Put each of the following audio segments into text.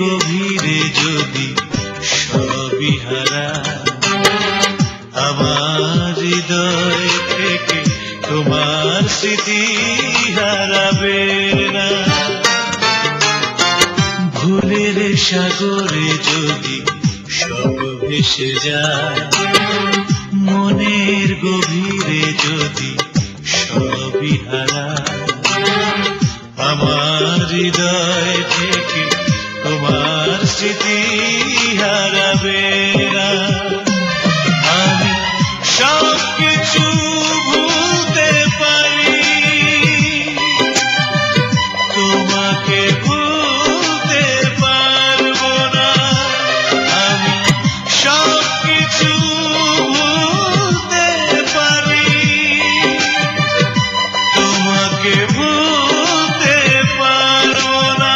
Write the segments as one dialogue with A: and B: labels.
A: গভীরে যদি সবই হারায়, আমার হৃদয় থেকে তোমার স্মৃতি হারাবে না। ভুলের সাগরে যদি সব ভেসে যায়, মনের গভীরে যদি সবই হারায়, আমার হৃদয় থেকে তোমার স্মৃতি হারাবে না। আমি সব কিছু ভুলতে পারি, তোমাকে ভুলতে পারবো না। আমি সব কিছু ভুলতে পারি, তোমাকে ভুলতে পারবো না।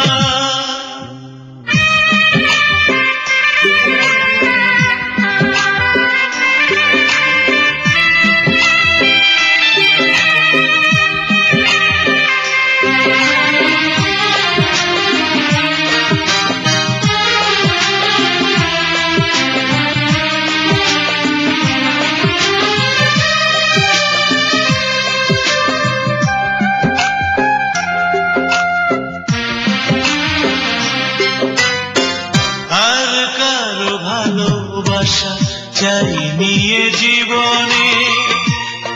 A: ভালোবাসা চাইনি এ জীবনে,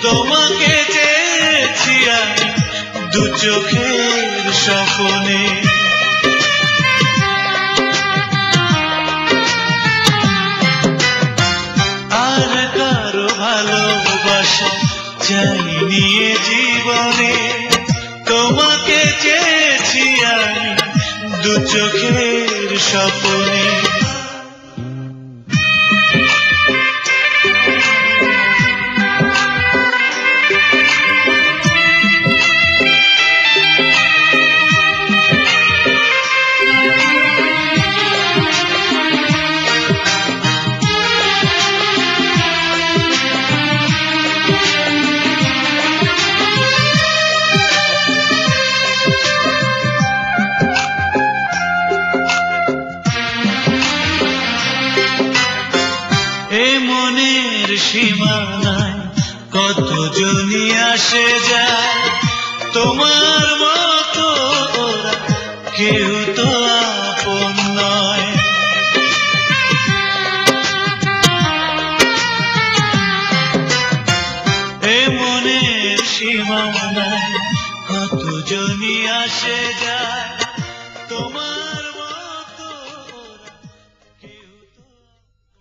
A: তোমাকে চেয়েছি আমি দু চোখের স্বপ্নে। আর কারো ভালোবাসা চাইনি এ জীবনে, তোমাকে চেয়েছি আমি দু চোখের স্বপ্নে। মনের সীমানায় কতজনই আসে যায়, তোমার মতো ওরা কেউ তো আপন নয়। এ মনের সীমানায় কতজনই আসে যায়, তোমার